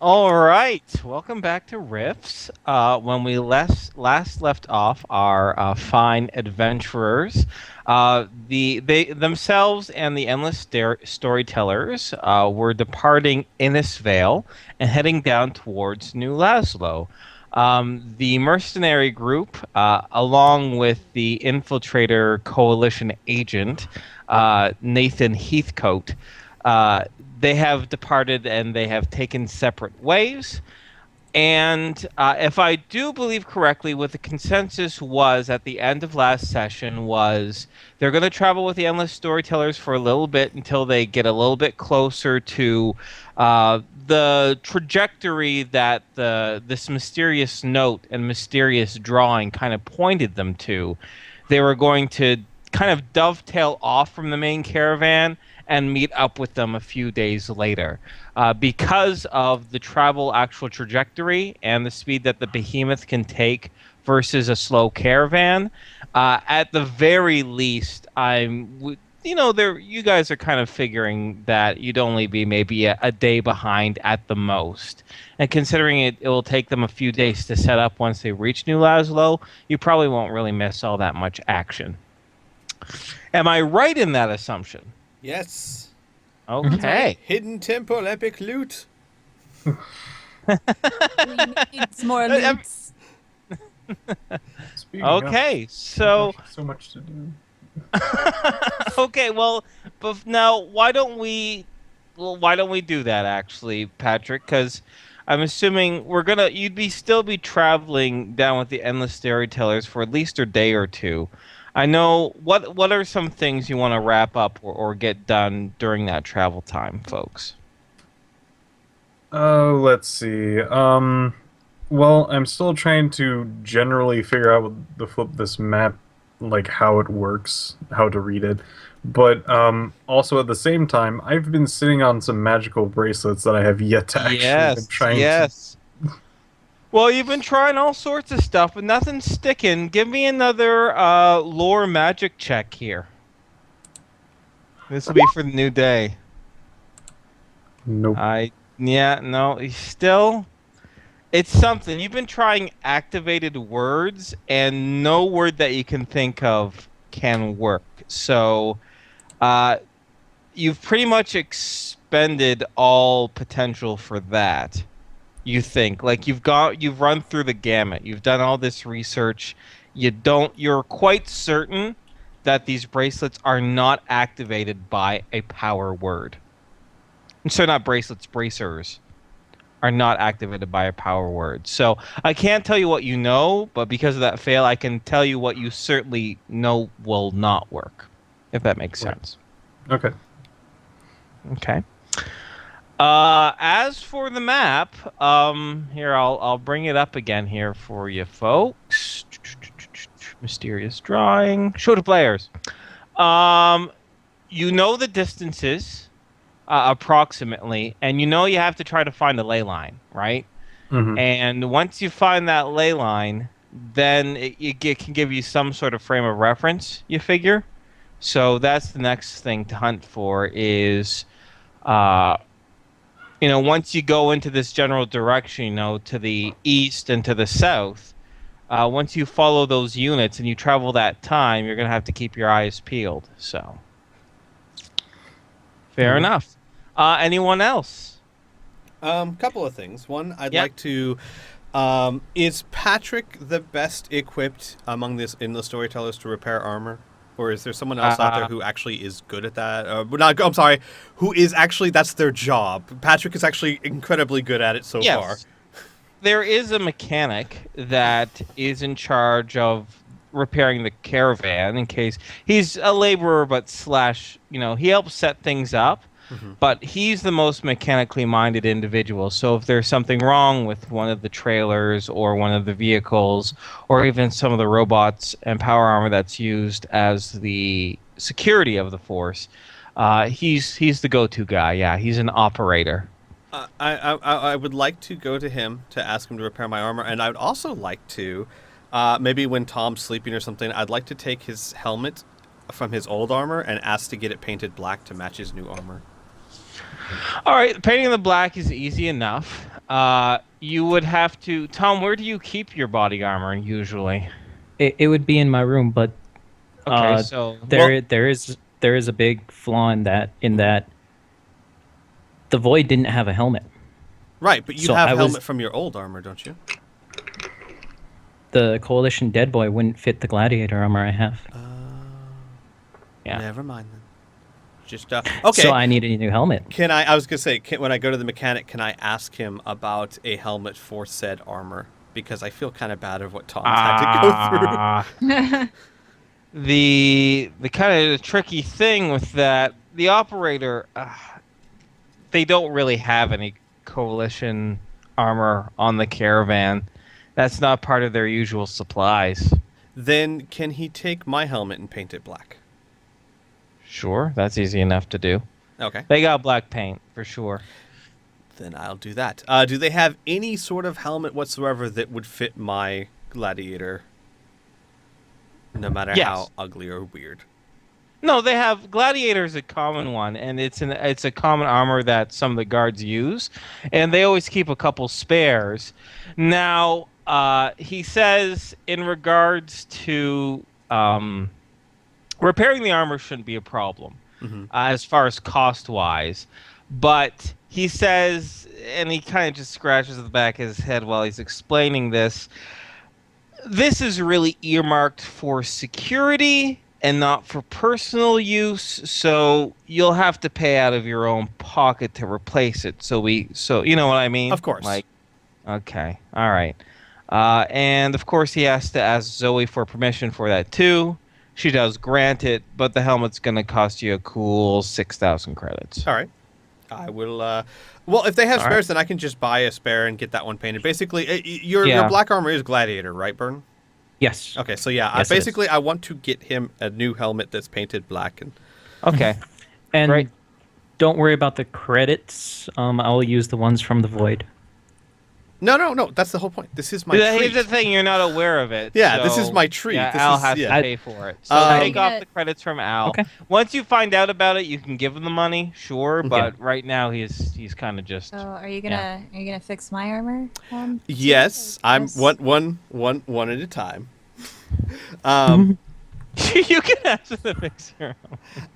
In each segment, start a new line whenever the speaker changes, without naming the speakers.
All right, welcome back to Riffs. When we last left off, our fine adventurers, they themselves and the endless storytellers were departing Innisvale and heading down towards New Laszlo. The mercenary group, along with the infiltrator coalition agent Nathan Heathcote, uh, they have departed and they have taken separate ways. And if I do believe correctly, what the consensus was at the end of last session was they're going to travel with the endless storytellers for a little bit until they get a little bit closer to the trajectory that this mysterious note and mysterious drawing kind of pointed them to. They were going to kind of dovetail off from the main caravan and meet up with them a few days later. Because of the travel actual trajectory and the speed that the behemoth can take versus a slow caravan, at the very least, there you guys are kind of figuring that you'd only be maybe a day behind at the most. And considering it will take them a few days to set up once they reach New Laszlo, you probably won't really miss all that much action. Am I right in that assumption?
Yes.
Okay.
Hidden temple, epic loot.
We need more
Uh,
loots.
Speaking
Okay,
of,
so
so much to do.
okay, well, but now why don't we do that actually, Patrick? Because I'm assuming you'd be still be traveling down with the endless storytellers for at least a day or two. I know what are some things you want to wrap up or get done during that travel time, folks?
Let's see. Well, I'm still trying to generally figure out with the flip this map, like how it works, how to read it. But also at the same time, I've been sitting on some magical bracelets that I have yet to actually been
Yes,
trying to.
yes. Well, you've been trying all sorts of stuff, but nothing's sticking. Give me another lore magic check here. This will be for the new day.
Nope.
Yeah, no, still, it's something. You've been trying activated words, and no word that you can think of can work. So, uh, you've pretty much expended all potential for that. You think like you've run through the gamut. You've done all this research. You're quite certain that these bracelets are not activated by a power word. So not bracelets, bracers are not activated by a power word. So I can't tell you what you know, but because of that fail, I can tell you what you certainly know will not work, if that makes
Right.
sense.
Okay.
Okay. As for the map, here I'll bring it up again here for you folks. Mysterious drawing. Show to players. Um, you know the distances approximately, and you know you have to try to find a ley line, right?
Mm-hmm.
And once you find that ley line, then it can give you some sort of frame of reference. You figure. So that's the next thing to hunt for is. Uh, Once you go into this general direction, to the east and to the south, once you follow those units and you travel that time, you're going to have to keep your eyes peeled. So, fair
Mhm.
enough. Anyone else?
Couple of things. One, I'd
Yeah.
like to. Is Patrick the best equipped among this in the storytellers to repair armor? Or is there someone else out there
Uh,
who actually is good at that? Not, I'm sorry, who is actually that's their job. Patrick is actually incredibly good at it so far.
yes. There is a mechanic that is in charge of repairing the caravan in case he's a laborer, but slash, he helps set things up.
Hmm.
But he's the most mechanically minded individual. So if there's something wrong with one of the trailers or one of the vehicles or even some of the robots and power armor that's used as the security of the force, he's the go-to guy. Yeah, he's an operator.
I would like to go to him to ask him to repair my armor, and I would also like to, maybe when Tom's sleeping or something, I'd like to take his helmet from his old armor and ask to get it painted black to match his new armor.
All right, painting the black is easy enough. You would have to, Tom. Where do you keep your body armor usually?
It would be in my room, but
Okay,
uh,
so
Well-
there is a big flaw in that the Void didn't have a helmet.
Right, but you
So
have
I was-
helmet from your old armor, don't you?
The Coalition Dead Boy wouldn't fit the Gladiator armor I have.
Yeah.
Never mind then. Just okay.
So I needed a new helmet.
Can I was gonna say, when I go to the mechanic, can I ask him about a helmet for said armor? Because I feel kind of bad of what Tom's had to go through.
The kind of tricky thing with that, the operator, they don't really have any coalition armor on the caravan. That's not part of their usual supplies.
Then can he take my helmet and paint it black?
Sure, that's easy enough to do.
Okay.
They got black paint for sure.
Then I'll do that. Do they have any sort of helmet whatsoever that would fit my gladiator? No matter
Yes.
how ugly or weird.
No, they have Gladiator is a common one, and it's a common armor that some of the guards use, and they always keep a couple spares. Now, he says in regards to repairing the armor shouldn't be a problem as far as cost wise, but he says, and he kind of just scratches the back of his head while he's explaining this. This is really earmarked for security and not for personal use, so you'll have to pay out of your own pocket to replace it. So you know what I mean?
Of course.
Like, okay, all right. And of course he has to ask Zoe for permission for that too. She does grant it, but the helmet's going to cost you a cool 6,000 credits.
All right. I will. Well, if they have
All
spares, then I can just buy a spare and get that one painted. Basically, your
Yeah.
black armor is gladiator, right, Burn?
Yes.
Okay, so yeah,
Yes, it is.
basically, I want to get him a new helmet that's painted black. And
Okay.
And
Great.
don't worry about the credits. I'll use the ones from the Void.
no, that's the whole point. This is my
Here's
treat.
the thing, you're not aware of it.
Yeah, this
so-
is my treat.
Yeah,
This
Al
is-
has
yeah.
to pay for it. So
Um,
take off the credits from Al.
Okay.
Once you find out about it, you can give him the money, sure.
Okay.
But right now, he's kind of just.
So are you gonna fix my armor?
Yes, I'm
Yes.
one at a time.
You can ask the fixer.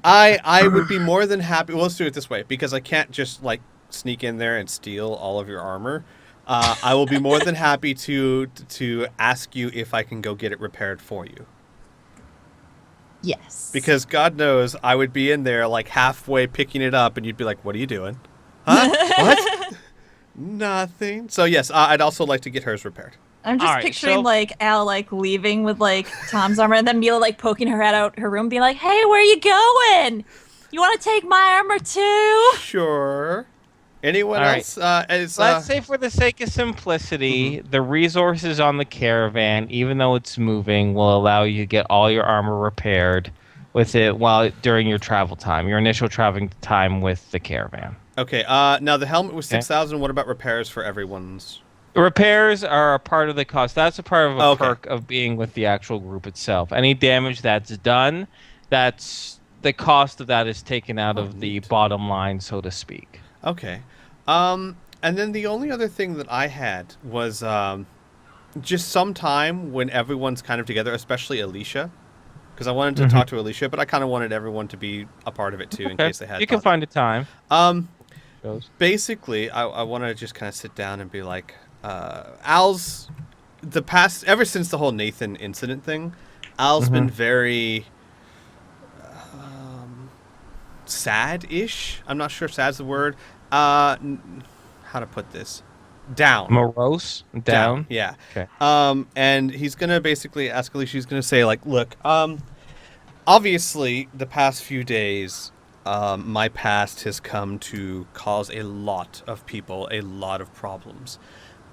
I would be more than happy. Well, let's do it this way because I can't just like sneak in there and steal all of your armor. I will be more than happy to ask you if I can go get it repaired for you.
Yes.
Because God knows I would be in there like halfway picking it up, and you'd be like, "What are you doing? Huh? What? Nothing." So yes, I'd also like to get hers repaired.
I'm just
Alright,
picturing
so-
like Al like leaving with like Tom's armor, and then Mila like poking her head out her room, being like, "Hey, where you going? You want to take my armor too?"
Sure. Anyone
All right.
else? Is,
Let's say, for the sake of simplicity, the resources on the caravan, even though it's moving, will allow you to get all your armor repaired with it during your travel time, your initial traveling time with the caravan.
Okay. Now the helmet was
Okay.
6,000. What about repairs for everyone's?
The repairs are a part of the cost. That's a part of a
Okay.
perk of being with the actual group itself. Any damage that's done, that's the cost of that is taken out of the bottom line, so to speak.
Okay. And then the only other thing that I had was just some time when everyone's kind of together, especially Alicia, because I wanted to talk to Alicia, but I kind of wanted everyone to be a part of it too, in
Okay.
case they had.
You can
thoughts.
find a time. Shows.
Basically, I want to just kind of sit down and be like, Al's ever since the whole Nathan incident thing, Al's been very sad-ish. I'm not sure if sad's the word. How to put this? Down.
Morose? Down?
Yeah.
Okay.
And he's gonna basically ask Alicia. He's gonna say like, look, obviously the past few days, my past has come to cause a lot of people a lot of problems,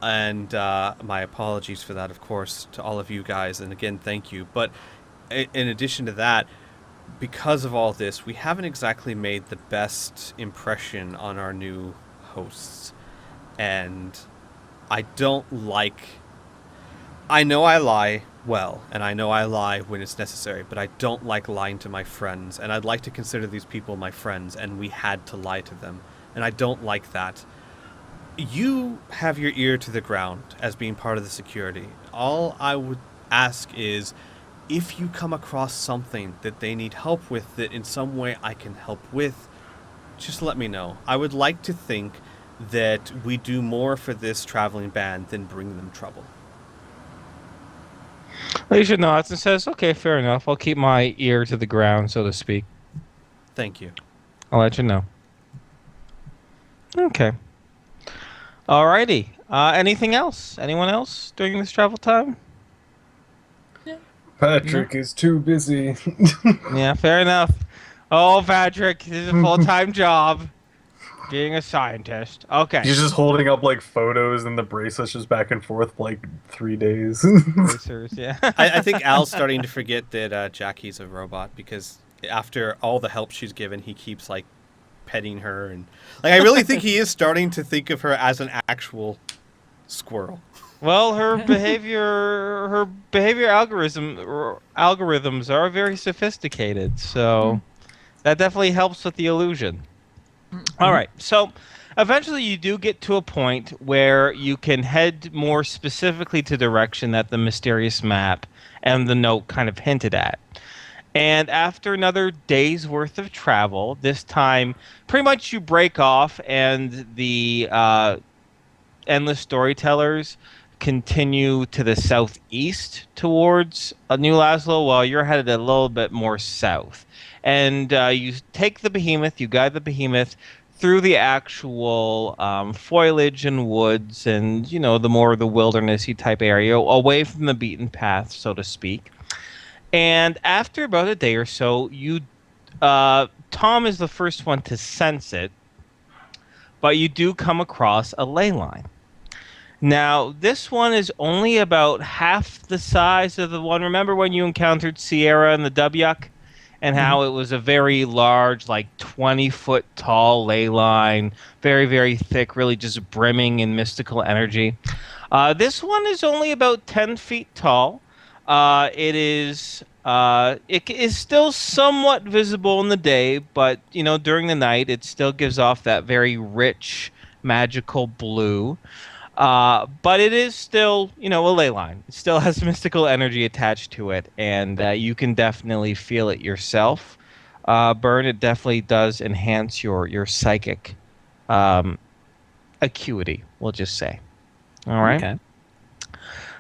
and my apologies for that, of course, to all of you guys. And again, thank you. But in addition to that, because of all this, we haven't exactly made the best impression on our new hosts. And I don't like... I know I lie well, and I know I lie when it's necessary, but I don't like lying to my friends, and I'd like to consider these people my friends, and we had to lie to them. and I don't like that. You have your ear to the ground as being part of the security. All I would ask is, if you come across something that they need help with that in some way I can help with, just let me know. I would like to think that we do more for this traveling band than bring them trouble.
Alicia nods and says, "Okay, fair enough. I'll keep my ear to the ground, so to speak.
Thank you.
I'll let you know." Okay. Alrighty. Anything else? Anyone else during this travel time?
Patrick is too busy.
Yeah, fair enough. Oh, Patrick, this is a full-time job. Being a scientist. Okay.
He's just holding up like photos and the bracelets just back and forth for like 3 days.
Racers, yeah.
I think Al's starting to forget that Jackie's a robot, because after all the help she's given, he keeps like petting her, and like I really think he is starting to think of her as an actual squirrel.
Well, her behavior algorithms are very sophisticated, so that definitely helps with the illusion. All right, so eventually you do get to a point where you can head more specifically to direction that the mysterious map and the note kind of hinted at. And after another day's worth of travel, this time pretty much you break off, and the endless storytellers continue to the southeast towards New Laszlo, while you're headed a little bit more south. And you take the behemoth, you guide the behemoth through the actual foliage and woods and, you know, the more the wildernessy type area, away from the beaten path, so to speak. And after about a day or so, Tom is the first one to sense it, but you do come across a ley line. Now, this one is only about half the size of the one. Remember when you encountered Sierra and the Dubyuck? And how it was a very large, like 20-foot tall ley line, very, very thick, really just brimming in mystical energy. This one is only about 10 feet tall. It is still somewhat visible in the day, but you know, during the night, it still gives off that very rich, magical blue. But it is still, you know, a ley line. It still has mystical energy attached to it, and you can definitely feel it yourself. Burn, it definitely does enhance your psychic acuity, we'll just say. All right?
Okay.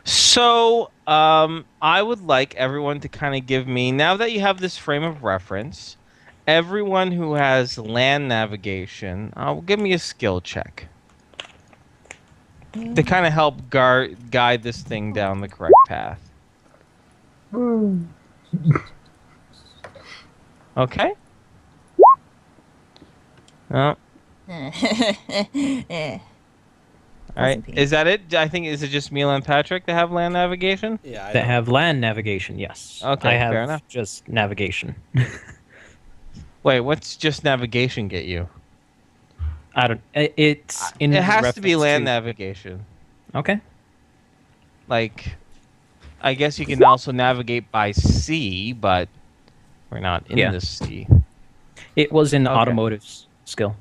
So, I would like everyone to kind of give me, now that you have this frame of reference, everyone who has land navigation, give me a skill check to kind of help guide this thing down the correct path. Okay. Oh. All right. Is that it? I think, is it just Mila and Patrick that have land navigation?
Yeah,
That have land navigation, yes.
Okay,
I have
fair enough.
just navigation.
Wait, what's just navigation get you?
I don't. It's in.
It has to be
reference
land navigation.
Okay.
Like, I guess you can also navigate by sea, but we're not in the sea.
It was in
Okay.
automotive skill.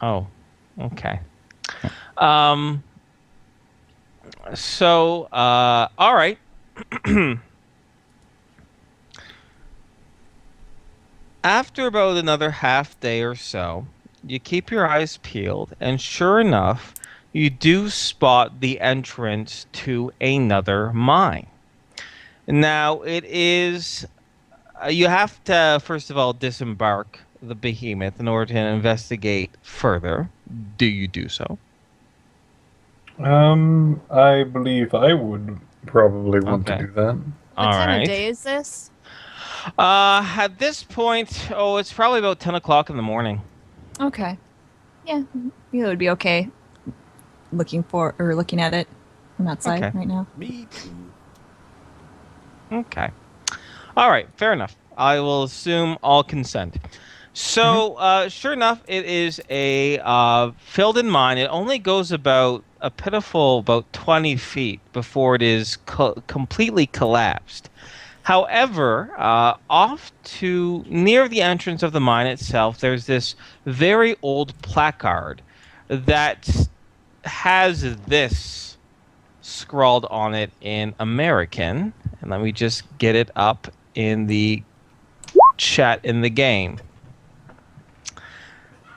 Oh, okay. So, all right. After about another half day or so, you keep your eyes peeled, and sure enough, you do spot the entrance to another mine. Now, it is... you have to, first of all, disembark the behemoth in order to investigate further. Do you do so?
I believe I would probably want to
Okay.
do that.
What
All
time
right.
of day is this?
At this point, it's probably about 10 o'clock in the morning.
Okay. Yeah, it would be okay. Looking at it from outside
Okay.
right now.
Me too.
Okay. All right, fair enough. I will assume all consent. So, sure enough, it is a filled-in mine. It only goes about a pitiful about 20 feet before it is completely collapsed. However, off to near the entrance of the mine itself, there's this very old placard that has this scrawled on it in American. And let me just get it up in the chat in the game.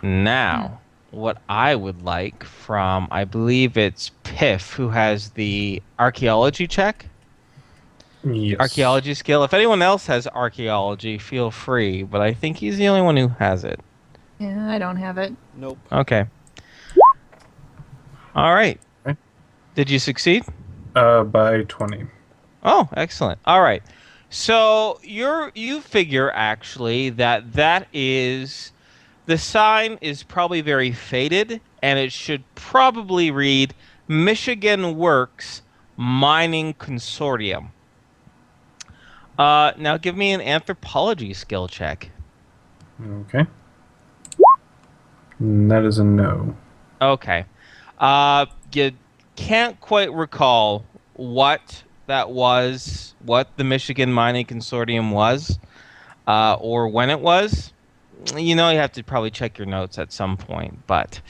Now, what I would like from, I believe it's Piff, who has the archaeology check.
Yes.
Archaeology skill. If anyone else has archaeology, feel free, but I think he's the only one who has it.
Yeah, I don't have it.
Nope.
Okay. All right.
Okay.
Did you succeed?
By 20.
Oh, excellent. All right. So you figure actually that is the sign is probably very faded, and it should probably read Michigan Works Mining Consortium. Now give me an anthropology skill check.
Okay. And that is a no.
Okay. You can't quite recall what that was, what the Michigan Mining Consortium was, or when it was. You know, you have to probably check your notes at some point, but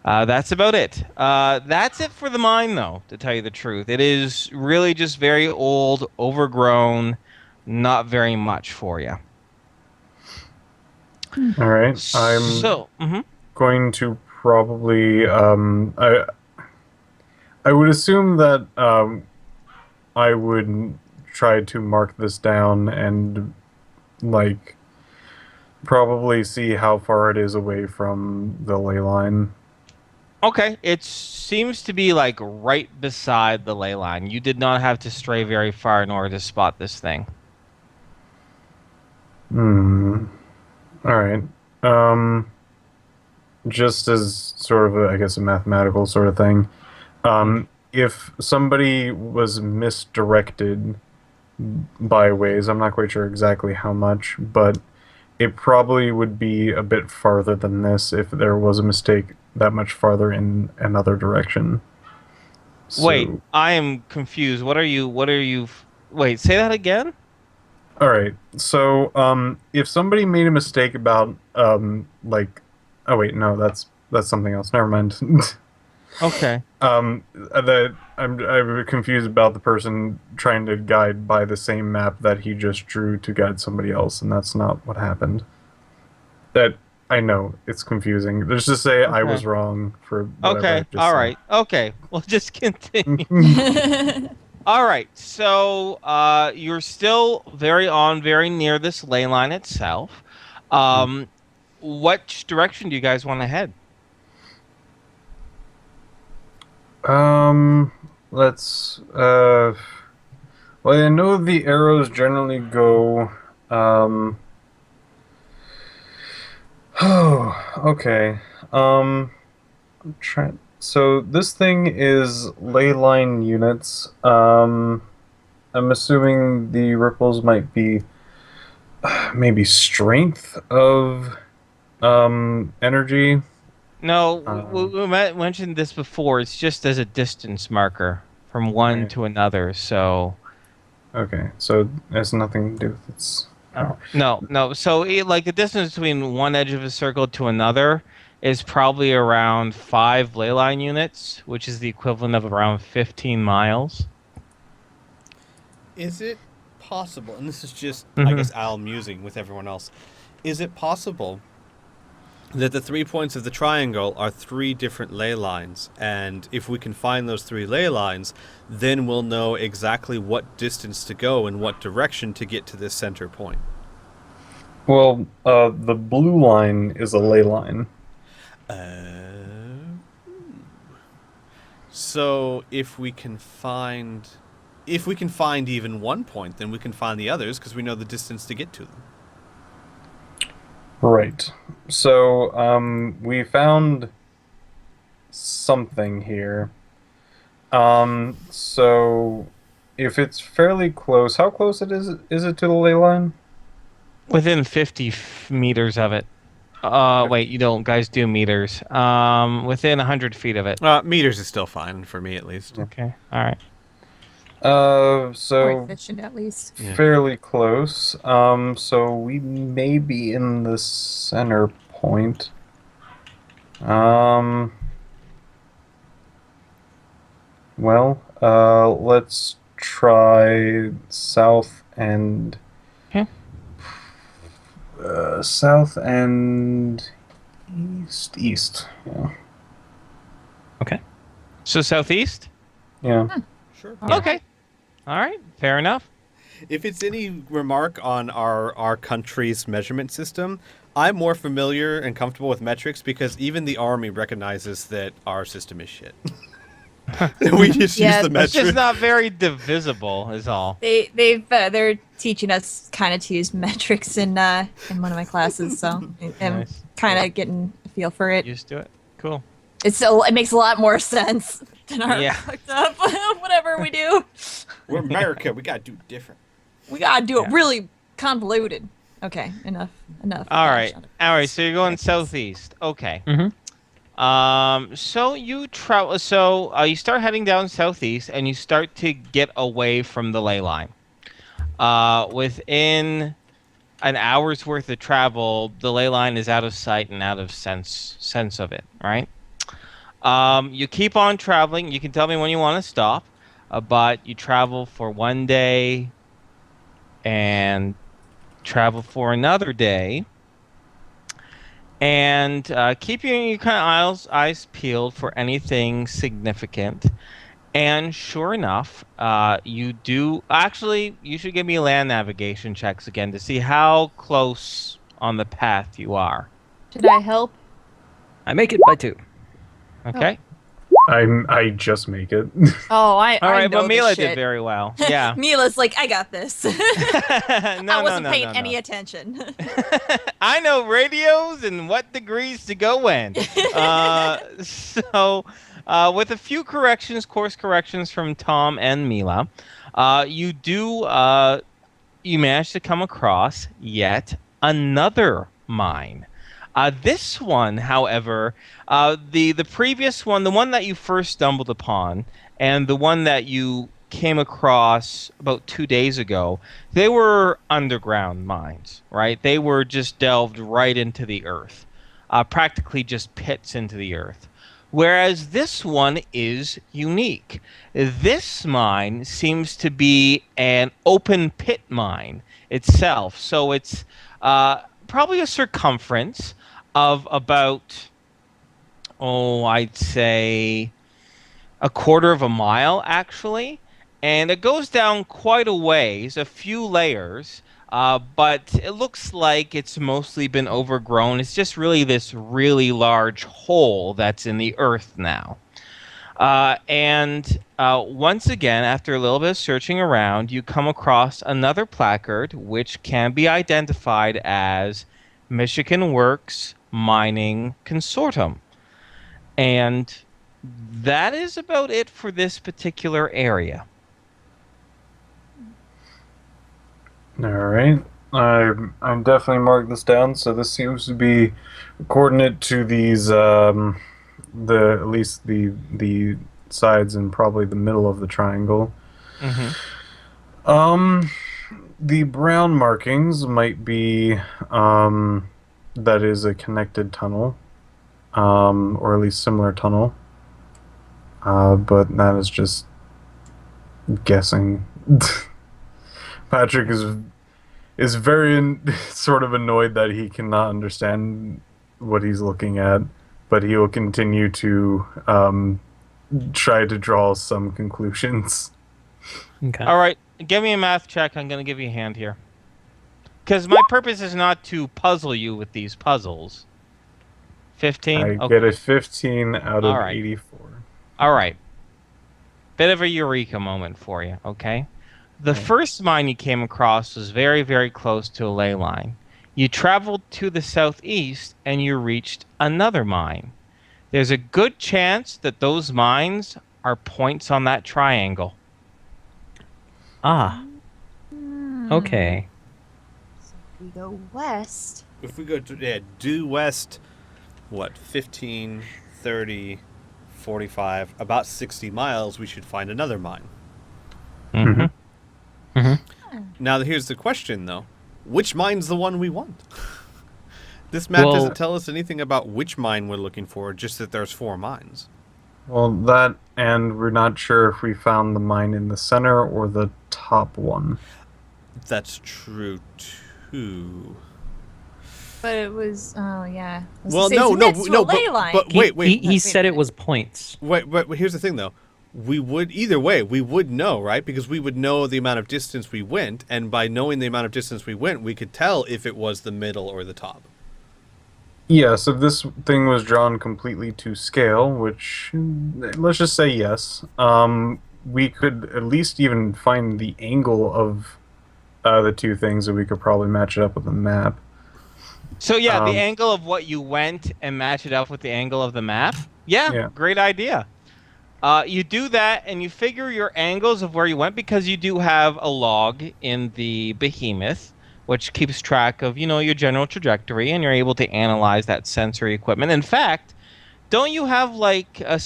that's about it. That's it for the mine, though, to tell you the truth. It is really just very old, overgrown, not very much for you.
All right. I'm going to probably I would assume that I would try to mark this down and like probably see how far it is away from the ley line.
Okay, it seems to be like right beside the ley line. You did not have to stray very far in order to spot this thing.
All right. Just as sort of I guess a mathematical sort of thing. If somebody was misdirected by ways, I'm not quite sure exactly how much, but it probably would be a bit farther than this if there was a mistake that much farther in another direction. So,
Wait, I am confused. What are you? Wait, say that again?
all right. So, if somebody made a mistake about, like, oh wait, no, that's something else. Never mind.
Okay.
I'm confused about the person trying to guide by the same map that he just drew to guide somebody else, and that's not what happened. That I know it's confusing. Let's just say I was wrong for. whatever I
Okay.
just
All
said.
right. Okay. We'll just continue. All right. So you're still very near this ley line itself. Which direction do you guys want to head?
Let's well, I know the arrows generally go oh, okay. I'm trying. So this thing is ley line units. I'm assuming the ripples might be maybe strength of energy.
No, we mentioned this before. It's just as a distance marker from one
Right.
to another. So
Okay, so it has nothing to do with its.
no. So like the distance between one edge of a circle to another is probably around 5 ley line units, which is the equivalent of around 15 miles.
Is it possible, and this is just, I guess, Al musing with everyone else, is it possible that the 3 points of the triangle are 3 different ley lines, and if we can find those 3 ley lines, then we'll know exactly what distance to go and what direction to get to this center point?
Well, the blue line is a ley line.
So if we can find even 1 point, then we can find the others because we know the distance to get to them.
Right. So, we found something here. So if it's fairly close, how close is it to the ley line?
Within 50 meters of it. Wait, you don't guys do meters. Within 100 feet of it.
Meters is still fine for me, at least.
Okay. All right.
More
So
efficient, at least.
Yeah.
fairly close. So we may be in the center point. Um, let's try south and
Okay.
south and east. Yeah.
Okay.
So southeast?
Yeah.
Sure.
Okay. All right. Fair enough.
If it's any remark on our country's measurement system, I'm more familiar and comfortable with metrics because even the army recognizes that our system is shit. We just
Yeah,
use the
It's just
metric.
not very divisible, is all.
They're teaching us kind of to use metrics in one of my classes, so I'm
Nice.
kind of getting a feel for it.
Used to it. Cool.
It makes a lot more sense than our
Yeah.
fucked up whatever we do.
We're America. We gotta do different.
We gotta do it
Yeah.
really convoluted. Okay, enough.
All right.
Shut up.
All right. So you're going southeast. Okay.
Mhm.
So you travel. So you start heading down southeast, and you start to get away from the ley line. Within an hour's worth of travel, the ley line is out of sight and out of sense of it. Right. You keep on traveling. You can tell me when you want to stop, but you travel for one day, and travel for another day. And keeping your kind of eyes peeled for anything significant. And sure enough, you do. Actually, you should give me land navigation checks again to see how close on the path you are.
Should I help?
I make it by 2.
Okay.
I just make it.
Oh,
All right,
know
but
this
Mila
shit.
did very well. Yeah.
Mila's like, I got this. I wasn't paying
no.
any attention.
I know radios and what degrees to go in. With a few course corrections from Tom and Mila, you manage to come across yet another mine. This one, however, the previous one, the one that you first stumbled upon, and the one that you came across about 2 days ago, they were underground mines, right? They were just delved right into the earth, practically just pits into the earth. Whereas this one is unique. This mine seems to be an open pit mine itself. So it's probably a circumference of about, I'd say a quarter of a mile, actually. And it goes down quite a ways, a few layers, but it looks like it's mostly been overgrown. It's just really this really large hole that's in the earth now. Once again, after a little bit of searching around, you come across another placard which can be identified as Michigan Works Mining Consortium. And that is about it for this particular area.
All right. I'm definitely marked this down. So this seems to be a coordinate to these at least the sides and probably the middle of the triangle.
Mm-hmm.
The brown markings might be that is a connected tunnel, or at least similar tunnel. But that is just guessing. Patrick is very sort of annoyed that he cannot understand what he's looking at, but he will continue to try to draw some conclusions.
Okay.
All right, give me a math check. I'm going to give you a hand here. Because my purpose is not to puzzle you with these puzzles. 15?
I get a 15 out of
All right.
84.
All right. Bit of a eureka moment for you, okay? The first mine you came across was very, very close to a ley line. You traveled to the southeast and you reached another mine. There's a good chance that those mines are points on that triangle.
Ah. Okay.
We go west.
If we go due west, 15, 30, 45, about 60 miles, we should find another mine.
Mm-hmm.
Now, here's the question, though. Which mine's the one we want? This map
Well-
doesn't tell us anything about which mine we're looking for, just that there's 4 mines.
Well, that, and we're not sure if we found the mine in the center or the top one.
That's true, too.
But it was. Oh yeah. I was
Well,
gonna say,
no,
it's
no,
next to
no,
a ley line.
but wait, wait,
He
Wait a
said it
minute.
was points.
wait. Here's the thing, though. We would either way. We would know, right? Because we would know the amount of distance we went, and by knowing the amount of distance we went, we could tell if it was the middle or the top.
Yes, if this thing was drawn completely to scale, which let's just say yes, we could at least even find the angle of the two things, and we could probably match it up with the map.
So yeah, the
Um,
angle of what you went and match it up with the angle of the map. Yeah,
Yeah.
great idea. You do that and you figure your angles of where you went because you do have a log in the Behemoth, which keeps track of your general trajectory, and you're able to analyze that sensory equipment. In fact, don't you have like a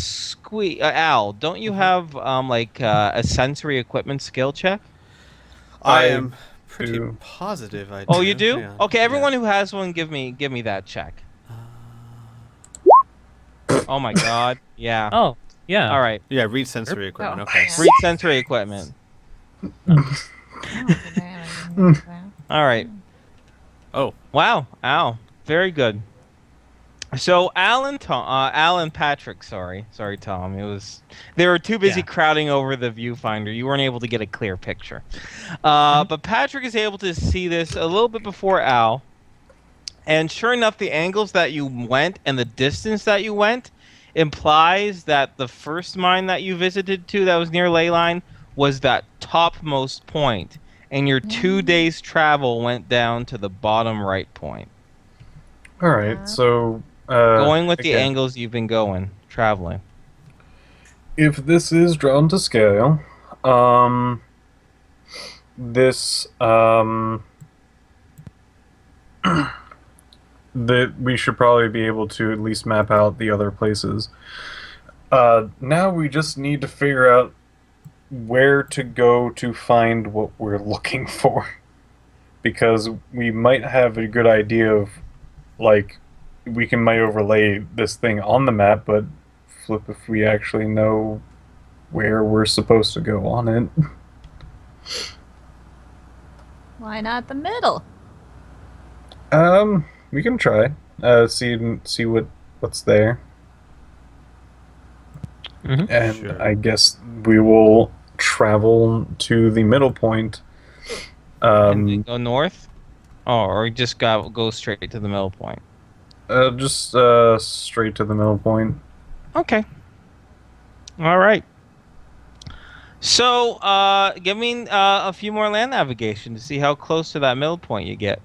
Al? Don't you have a sensory equipment skill check?
I
I
am pretty
do.
positive I do.
Oh, you do?
Yeah,
Okay,
yeah.
everyone who has one, give me that check. Oh my God! Yeah.
Oh, yeah.
All right.
Yeah, read sensory equipment.
Oh,
Okay.
yeah.
Read sensory equipment. All right.
Oh,
Wow. Al. Very good. So Al and Patrick, sorry, Tom. They were too busy
Yeah.
crowding over the viewfinder. You weren't able to get a clear picture. But Patrick is able to see this a little bit before Al. And sure enough, the angles that you went and the distance that you went implies that the first mine that you visited to that was near Leyline was that topmost point, and your 2 days travel went down to the bottom right point.
All right, so
Going with the
again,
angles you've been traveling.
if this is drawn to scale, this that we should probably be able to at least map out the other places. Now we just need to figure out where to go to find what we're looking for, because we might have a good idea of, like, might overlay this thing on the map, but flip if we actually know where we're supposed to go on it.
Why not the middle?
We can try. See what's there.
Mhm.
And
Sure.
I guess we will travel to the middle point.
And then go north? Oh, or just go straight to the middle point.
Just straight to the middle point.
Okay. All right. So, give me a few more land navigation to see how close to that middle point you get.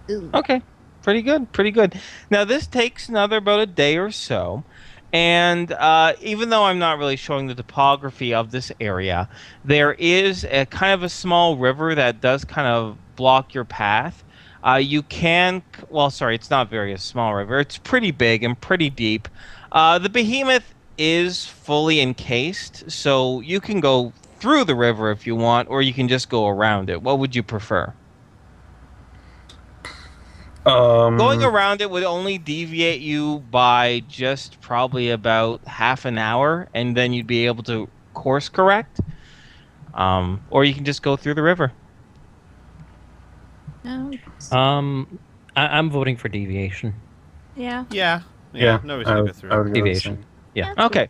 Ooh.
Okay, pretty good, pretty good. Now this takes about a day or so, and even though I'm not really showing the topography of this area, there is a kind of a small river that does kind of block your path. You can, sorry, it's not a small river. It's pretty big and pretty deep. The Behemoth is fully encased, so you can go through the river if you want, or you can just go around it. What would you prefer? Going around it would only deviate you by just probably about half an hour, and then you'd be able to course correct. Or you can just go through the river.
No.
I'm voting for deviation.
Yeah.
yeah.
Yeah,
No reason to go through.
I would go the
Deviation.
same.
Yeah.
That's
Okay.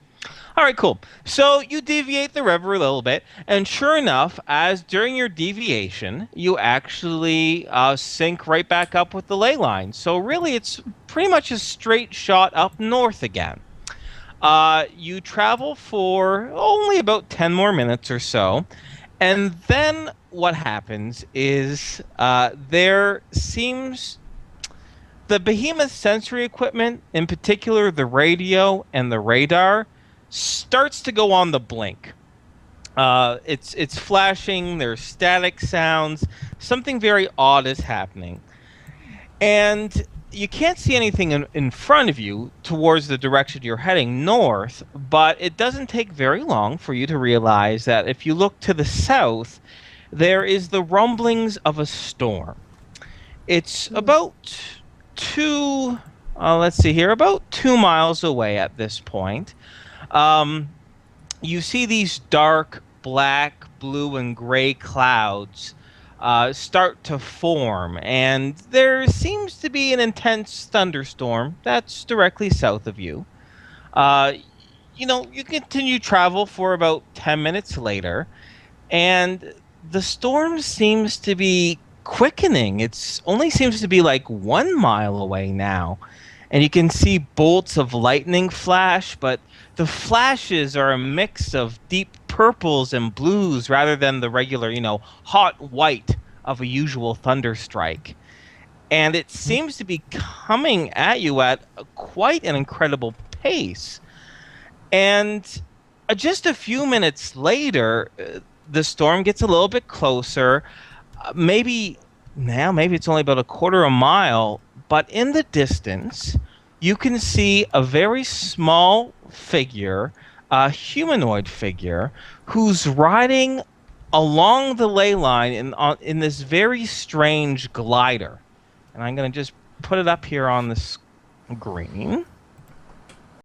All right, cool. So you deviate the river a little bit, and sure enough, as during your deviation, you actually sync right back up with the ley line. So really, it's pretty much a straight shot up north again. You travel for only about 10 more minutes or so, and then what happens is there seems the Behemoth sensory equipment, in particular the radio and the radar, starts to go on the blink. It's flashing, there's static sounds, something very odd is happening. And you can't see anything in front of you towards the direction you're heading north, but it doesn't take very long for you to realize that if you look to the south, there is the rumblings of a storm. It's about let's see here, about 2 miles away at this point. You see these dark black, blue, and gray clouds start to form, and there seems to be an intense thunderstorm that's directly south of you. Uh, you continue travel for about 10 minutes later, and the storm seems to be quickening. It's only seems to be like 1 mile away now, and you can see bolts of lightning flash, but the flashes are a mix of deep purples and blues rather than the regular, hot white of a usual thunder strike. And it seems to be coming at you at quite an incredible pace. And just a few minutes later, the storm gets a little bit closer. Maybe it's only about a quarter of a mile, but in the distance, you can see a very small figure, a humanoid figure, who's riding along the ley line in this very strange glider. And I'm going to just put it up here on the screen.